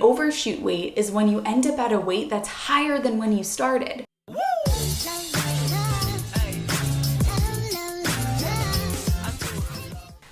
Overshoot weight is when you end up at a weight that's higher than when you started.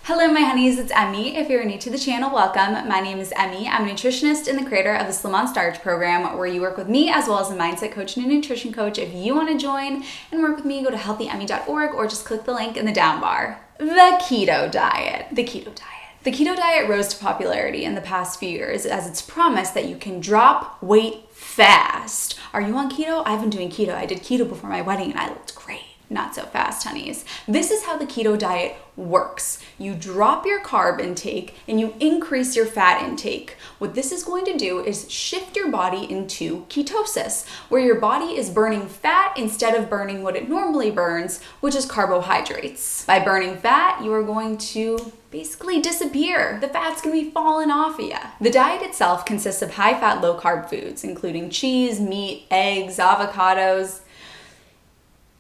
Hello my honeys, it's Emmy. If you're new to the channel, welcome. My name is Emmy. I'm a nutritionist and the creator of the Slim on Starch program, where you work with me as well as a mindset coach and a nutrition coach. If you want to join and work with me, go to healthyemmy.org or just click the link in the down bar. The keto diet. The keto diet rose to popularity in the past few years as it's promised that you can drop weight fast. Are you on keto? I've been doing keto. I did keto before my wedding and I looked great. Not so fast, honeys. This is how the keto diet works. You drop your carb intake and you increase your fat intake. What this is going to do is shift your body into ketosis, where your body is burning fat instead of burning what it normally burns, which is carbohydrates. By burning fat, you are going to basically disappear. The fat's gonna be falling off of you. The diet itself consists of high-fat, low-carb foods, including cheese, meat, eggs, avocados.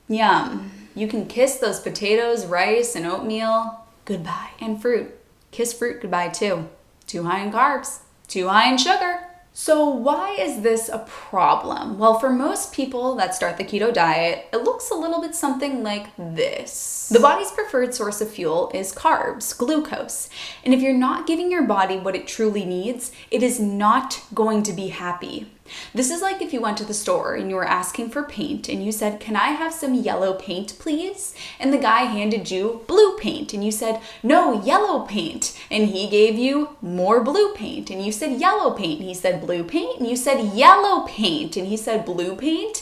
Yum. You can kiss those potatoes, rice, and oatmeal goodbye. And fruit. Kiss fruit goodbye too. Too high in carbs. Too high in sugar. So why is this a problem? Well, for most people that start the keto diet, it looks a little bit something like this. The body's preferred source of fuel is carbs, glucose. And if you're not giving your body what it truly needs, it is not going to be happy. This is like if you went to the store and you were asking for paint and you said, "Can I have some yellow paint, please?" And the guy handed you blue paint and you said, "No, yellow paint." And he gave you more blue paint and you said yellow paint. And he said blue paint and you said yellow paint and he said blue paint.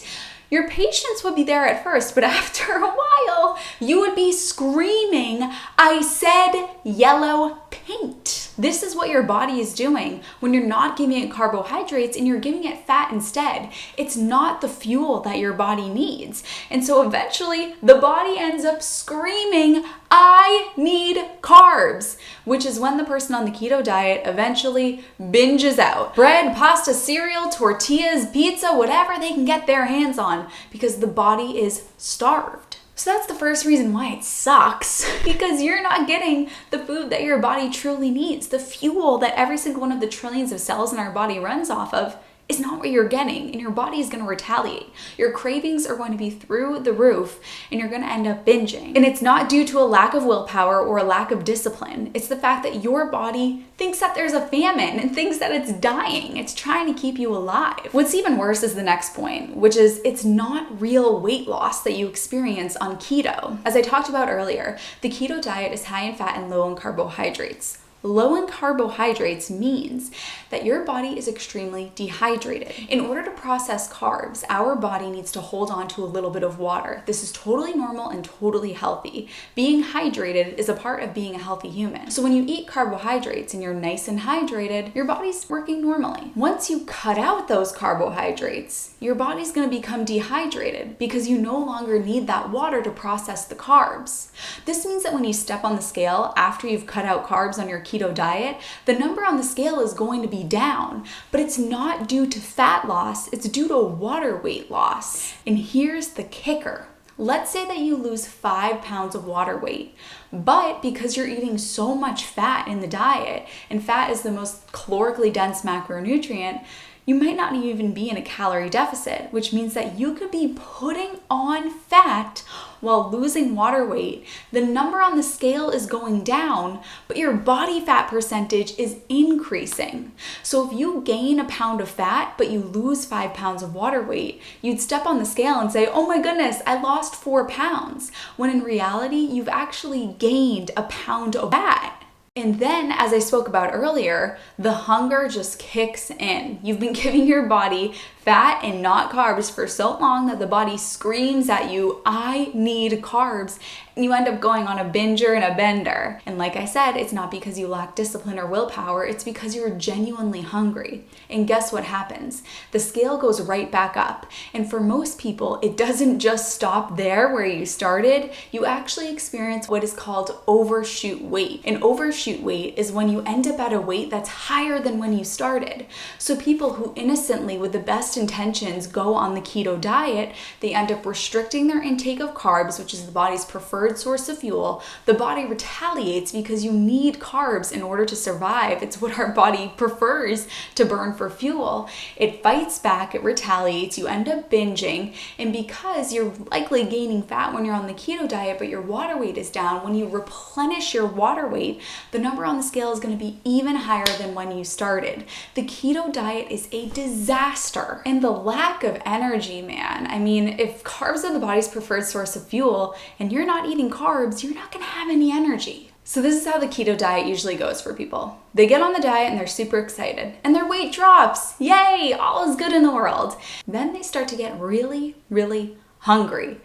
Your patience would be there at first, but after a while, you would be screaming, "I said yellow paint." This is what your body is doing when you're not giving it carbohydrates and you're giving it fat instead. It's not the fuel that your body needs. And so eventually the body ends up screaming, "I need carbs," which is when the person on the keto diet eventually binges out. Bread, pasta, cereal, tortillas, pizza, whatever they can get their hands on, because the body is starved. So that's the first reason why it sucks, because you're not getting the food that your body truly needs. The fuel that every single one of the trillions of cells in our body runs off of is not what you're getting, and your body is going to retaliate. Your cravings are going to be through the roof, and you're going to end up binging. And it's not due to a lack of willpower or a lack of discipline. It's the fact that your body thinks that there's a famine and thinks that it's dying. It's trying to keep you alive. What's even worse is the next point, which is it's not real weight loss that you experience on keto. As I talked about earlier, the keto diet is high in fat and low in carbohydrates. Low in carbohydrates means that your body is extremely dehydrated. In order to process carbs, our body needs to hold on to a little bit of water. This is totally normal and totally healthy. Being hydrated is a part of being a healthy human. So when you eat carbohydrates and you're nice and hydrated, your body's working normally. Once you cut out those carbohydrates, your body's going to become dehydrated because you no longer need that water to process the carbs. This means that when you step on the scale after you've cut out carbs on your keto diet, the number on the scale is going to be down, but it's not due to fat loss, it's due to water weight loss. And here's the kicker. Let's say that you lose 5 pounds of water weight, but because you're eating so much fat in the diet, and fat is the most calorically dense macronutrient, you might not even be in a calorie deficit, which means that you could be putting on fat while losing water weight. The number on the scale is going down, but your body fat percentage is increasing. So if you gain a pound of fat, but you lose 5 pounds of water weight, you'd step on the scale and say, "Oh my goodness, I lost 4 pounds." When in reality, you've actually gained a pound of fat. And then, as I spoke about earlier, the hunger just kicks in. You've been giving your body fat and not carbs for so long that the body screams at you, "I need carbs." And you end up going on a binger and a bender. And like I said, it's not because you lack discipline or willpower, it's because you're genuinely hungry. And guess what happens? The scale goes right back up. And for most people, it doesn't just stop there where you started. You actually experience what is called overshoot weight. And overshoot weight is when you end up at a weight that's higher than when you started. So people who innocently, with the best intentions, go on the keto diet, they end up restricting their intake of carbs, which is the body's preferred preferred source of fuel, the body retaliates because you need carbs in order to survive. It's what our body prefers to burn for fuel. It fights back, it retaliates, you end up binging, and because you're likely gaining fat when you're on the keto diet, but your water weight is down, when you replenish your water weight, the number on the scale is going to be even higher than when you started. The keto diet is a disaster. And the lack of energy, man. I mean, if carbs are the body's preferred source of fuel and you're not eating carbs, you're not going to have any energy. So this is how the keto diet usually goes for people. They get on the diet and they're super excited and their weight drops. Yay, all is good in the world. Then they start to get really, really hungry.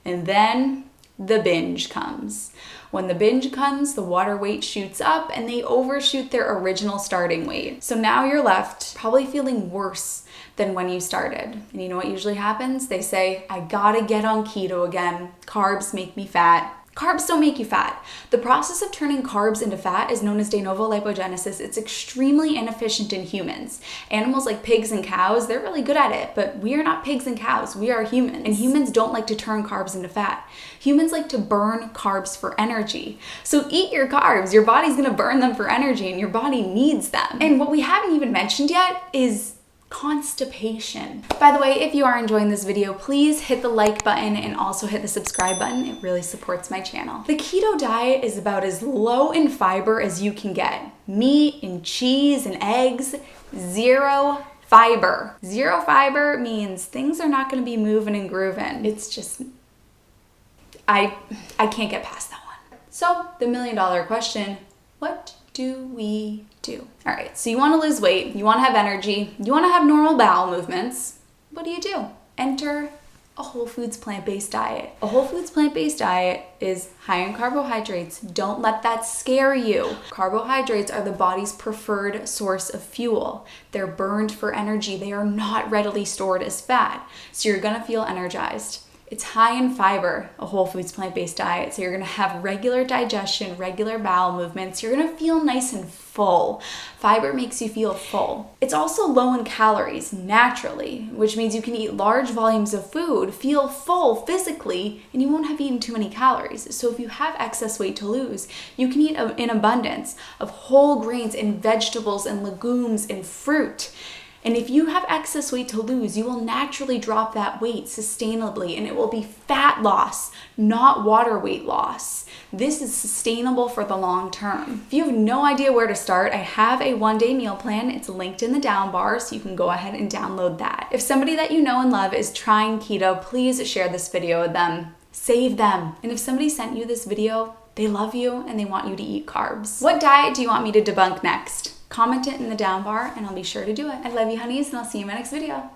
And then the binge comes. When the binge comes, the water weight shoots up and they overshoot their original starting weight. So now you're left probably feeling worse than when you started. And you know what usually happens? They say, I gotta get on keto again. Carbs make me fat. Carbs don't make you fat. The process of turning carbs into fat is known as de novo lipogenesis. It's extremely inefficient in humans. Animals like pigs and cows, they're really good at it, but we are not pigs and cows. We are humans. And humans don't like to turn carbs into fat. Humans like to burn carbs for energy. So eat your carbs. Your body's gonna burn them for energy and your body needs them. And what we haven't even mentioned yet is constipation. By the way, if you are enjoying this video, please hit the like button and also hit the subscribe button. It really supports my channel. The keto diet is about as low in fiber as you can get. Meat and cheese and eggs, zero fiber. Zero fiber means things are not going to be moving and grooving. It's just, I can't get past that one. So the $1 million question, what do we do? All right, so you want to lose weight, you want to have energy, you want to have normal bowel movements. What do? Enter a whole foods plant-based diet. A whole foods plant-based diet is high in carbohydrates. Don't let that scare you. Carbohydrates are the body's preferred source of fuel. They're burned for energy. They are not readily stored as fat. So you're gonna feel energized. It's high in fiber, a whole foods plant-based diet. So you're gonna have regular digestion, regular bowel movements. You're gonna feel nice and full. Fiber makes you feel full. It's also low in calories naturally, which means you can eat large volumes of food, feel full physically, and you won't have eaten too many calories. So if you have excess weight to lose, you can eat in abundance of whole grains and vegetables and legumes and fruit. And if you have excess weight to lose, you will naturally drop that weight sustainably, and it will be fat loss, not water weight loss. This is sustainable for the long term. If you have no idea where to start, I have a one-day meal plan. It's linked in the down bar, so you can go ahead and download that. If somebody that you know and love is trying keto, please share this video with them. Save them. And if somebody sent you this video, they love you and they want you to eat carbs. What diet do you want me to debunk next? Comment it in the down bar and I'll be sure to do it. I love you, honeys, and I'll see you in my next video.